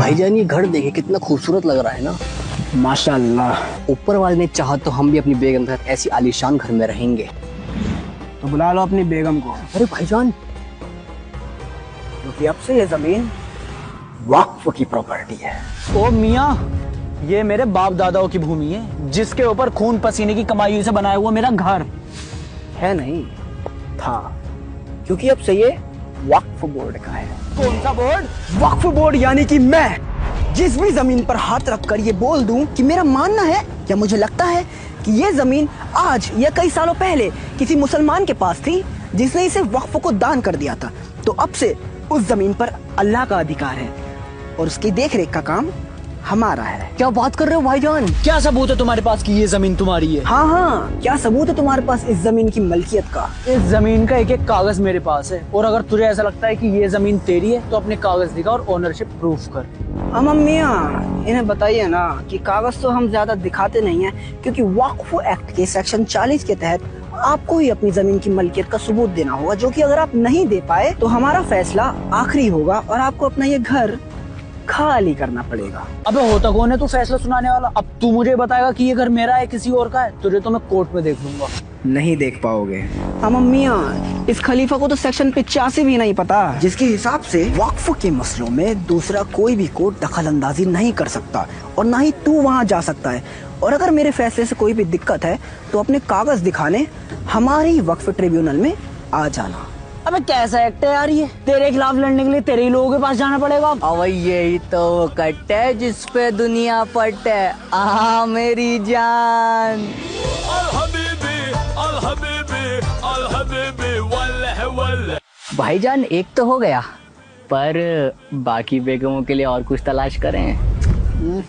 भाईजान ये घर देखे कितना खूबसूरत लग रहा है ना। माशाल्लाह। ऊपर वाले ने चाहा तो हम भी अपनी बेगम के साथ ऐसी आलीशान घर में रहेंगे। तो बुला लो अपनी बेगम को। अरे भाईजान, क्योंकि अब से ये जमीन वक्फ की प्रॉपर्टी है। ओ मियाँ, ये मेरे बाप दादाओं की भूमि है, जिसके ऊपर खून पसीने की कमाई से बनाया हुआ मेरा घर है नहीं था, क्योंकि अब से ये वक्फ बोर्ड का है। कौन सा बोर्ड? वक्फ बोर्ड यानी कि मैं जिस भी जमीन पर हाथ रखकर ये बोल दूं कि मेरा मानना है या मुझे लगता है कि ये जमीन आज या कई सालों पहले किसी मुसलमान के पास थी जिसने इसे वक्फ को दान कर दिया था, तो अब से उस जमीन पर अल्लाह का अधिकार है और उसकी देखरेख का काम हमारा है। क्या बात कर रहे हो भाईजान? क्या सबूत है तुम्हारे पास कि ये जमीन तुम्हारी है? हाँ हाँ, क्या सबूत है तुम्हारे पास इस जमीन की मलकियत का? इस जमीन का एक एक कागज मेरे पास है, और अगर तुझे ऐसा लगता है कि ये जमीन तेरी है तो अपने कागज दिखा और ओनरशिप प्रूफ कर। हम मियाँ इन्हें बताइए ना कि कागज तो हम ज्यादा दिखाते नहीं हैं, क्योंकि वक्फ एक्ट के सेक्शन 40 के तहत आपको ही अपनी जमीन की मलकियत का सबूत देना होगा, जो कि अगर आप नहीं दे पाए तो हमारा फैसला आखिरी होगा और आपको अपना ये घर खाली करना पड़ेगा। अबे होता कौन है तू फैसला सुनाने वाला? अब तू मुझे बताएगा कि ये घर मेरा है किसी और का है? तुझे तो मैं कोर्ट में देख लूंगा। नहीं देख पाओगे। हम मियाँ इस खलीफा को तो सेक्शन 85 भी नहीं पता, जिसके हिसाब से वक्फ के मसलों में दूसरा कोई भी कोर्ट दखल अंदाजी नहीं कर सकता और ना ही तू वहाँ जा सकता है। और अगर मेरे फैसले से कोई भी दिक्कत है तो अपने कागज दिखाने हमारी वक्फ ट्रिब्यूनल में आ जाना। अबे कैसा एक्ट है यार ये? तेरे खिलाफ लड़ने के लिए तेरे ही लोगों के पास जाना पड़ेगा। अब यही तो कट है जिस पे दुनिया पट है। आ मेरी जान। भाईजान एक तो हो गया, पर बाकी बेगमों के लिए और कुछ तलाश करें।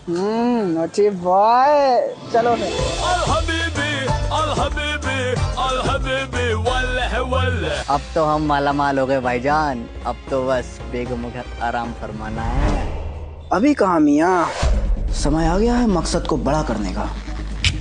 नोटी बॉय, चलो अब तो हम माला माल हो गए भाईजान, अब तो बस बेगमों का आराम फरमाना है। अभी कहाँ मियाँ, समय आ गया है मकसद को बड़ा करने का,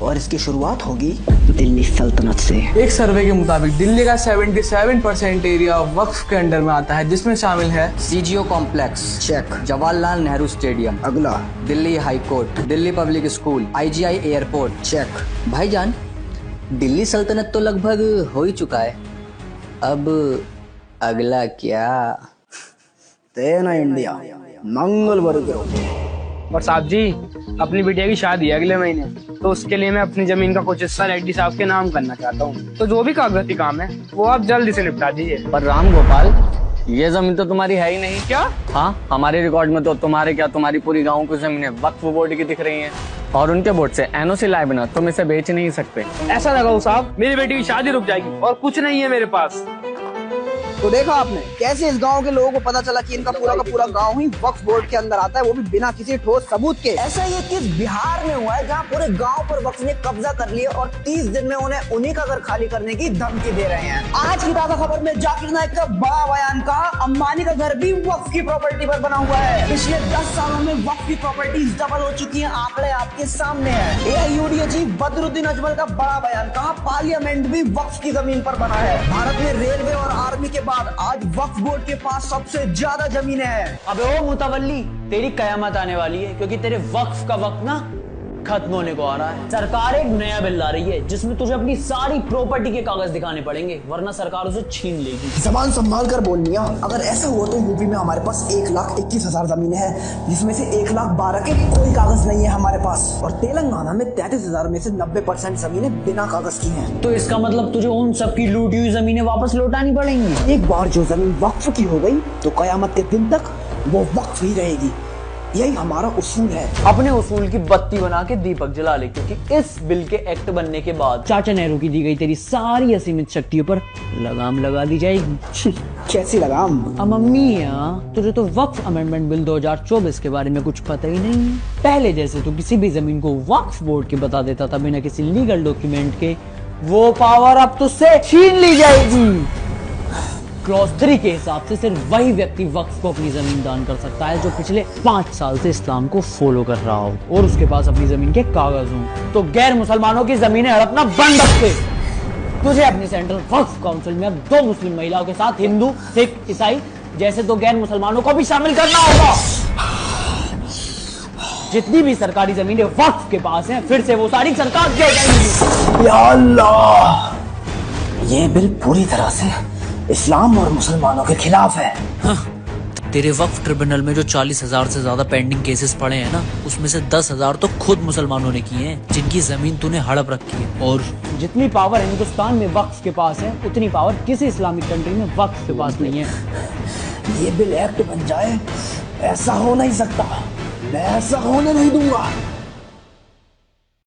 और इसकी शुरुआत होगी दिल्ली सल्तनत से। एक सर्वे के मुताबिक दिल्ली का 77% एरिया वक्फ के अंडर में आता है, जिसमें शामिल है CGO complex check, Jawaharlal Nehru stadium, अगला Delhi high court, Delhi public school, IGI airport. Check. भाईजान दिल्ली सल्तनत तो लगभग हो ही चुका है, अब अगला क्या? तेना इंडिया मंगल करो। और साहब जी, अपनी बिटिया की शादी है अगले महीने, तो उसके लिए मैं अपनी जमीन का कुछ हिस्सा रेड्डी साहब के नाम करना चाहता हूँ, तो जो भी कागजाती काम है वो आप जल्दी से निपटा दीजिए। पर राम गोपाल, ये जमीन तो तुम्हारी है ही नहीं। क्या? हाँ, हमारे रिकॉर्ड में तो तुम्हारे क्या, तुम्हारी पूरी गाँव की जमीनें वक्फ बोर्ड की दिख रही हैं, और उनके बोर्ड से एनओसी लाए बिना तुम इसे बेच नहीं सकते। ऐसा लगाओ साहब, मेरी बेटी की शादी रुक जाएगी और कुछ नहीं है मेरे पास। तो देखा आपने कैसे इस गांव के लोगों को पता चला कि इनका पूरा का पूरा गांव ही वक्फ बोर्ड के अंदर आता है, वो भी बिना किसी ठोस सबूत के। ऐसा ये किस बिहार में हुआ है जहां पूरे गांव पर वक्फ ने कब्जा कर लिया और 30 दिन में उन्हें उन्हीं का घर खाली करने की धमकी दे रहे हैं। आज की ताजा खबर में जाकिर नाइक का बड़ा बयान, कहा अंबानी का घर भी वक्फ की प्रॉपर्टी पर बना हुआ है। पिछले 10 सालों में वक्फ की प्रॉपर्टीज डबल हो चुकी है, आंकड़े आपके सामने है। एआईयूडीए चीफ बदरुद्दीन अजमल का बड़ा बयान, कहा पार्लियामेंट भी वक्फ की जमीन पर बना है। भारत में रेलवे और आर्मी के बाद आज वक्फ बोर्ड के पास सबसे ज्यादा जमीन है। अबे ओ मुतवल्ली, तेरी कयामत आने वाली है, क्योंकि तेरे वक्फ का वक्त ना खत्म होने को आ रहा है। सरकार एक नया बिल ला रही है जिसमें तुझे अपनी सारी प्रॉपर्टी के कागज दिखाने पड़ेंगे, वरना सरकार उसे छीन लेगी। जबान संभाल कर बोल मियां, अगर ऐसा हुआ तो यूपी में हमारे पास 1,21,000 जमीनें हैं, जिसमें से 1,12,000 के कोई कागज नहीं है हमारे पास, और तेलंगाना में 33,000 में से 90% जमीनें बिना कागज की हैं। तो इसका मतलब तुझे उन सबकी लूटी हुई जमीनें वापस लौटानी पड़ेंगी। एक बार जो जमीन वक्फ की हो गई तो कयामत के दिन तक वो वक्फ ही रहेगी। यही हमारा उसूल है। अपने उसूल की बत्ती बना के दीपक जला ले, क्योंकि इस बिल के एक्ट बनने के बाद चाचा नेहरू की दी गई तेरी सारी असीमित शक्तियों पर लगाम लगा दी जाएगी। कैसी लगाम? मम्मी तुझे तो वक्फ अमेंडमेंट बिल 2024 के बारे में कुछ पता ही नहीं है। पहले जैसे तो किसी भी जमीन को वक्फ बोर्ड के बता देता था बिना किसी लीगल डॉक्यूमेंट के, वो पावर अब तुझसे छीन ली जाएगी। क्लॉज 3 के हिसाब से सिर्फ वही व्यक्ति वक्फ को अपनी जमीन दान कर सकता है जो पिछले 5 साल से इस्लाम को फॉलो कर रहा हो और उसके पास अपनी जमीन के कागज हों। तो गैर मुसलमानों की जमीनें हड़पना बंद रखे। तुझे अपनी सेंट्रल वक्फ काउंसिल में अब 2 मुस्लिम महिलाओं के साथ हिंदू, सिख, ईसाई जैसे 2 गैर मुसलमानों को भी शामिल करना होगा। जितनी भी सरकारी जमीनें वक्फ के पास हैं, फिर से वो सारी सरकार दे जाएंगी। या अल्लाह, ये बिल पूरी तरह से इस्लाम और मुसलमानों के खिलाफ है। तेरे वक्फ ट्रिब्यूनल में जो 40,000 से ज्यादा पेंडिंग केसेस पड़े हैं ना, उसमें से 10,000 तो खुद मुसलमानों ने किए हैं, जिनकी जमीन तूने हड़प रखी है। और जितनी पावर हिंदुस्तान में वक्फ के पास है, उतनी पावर किसी इस्लामिक कंट्री में वक्फ के पास नहीं है। ये बिल एक्ट बन जाए, ऐसा हो नहीं सकता, मैं ऐसा होने नहीं दूंगा।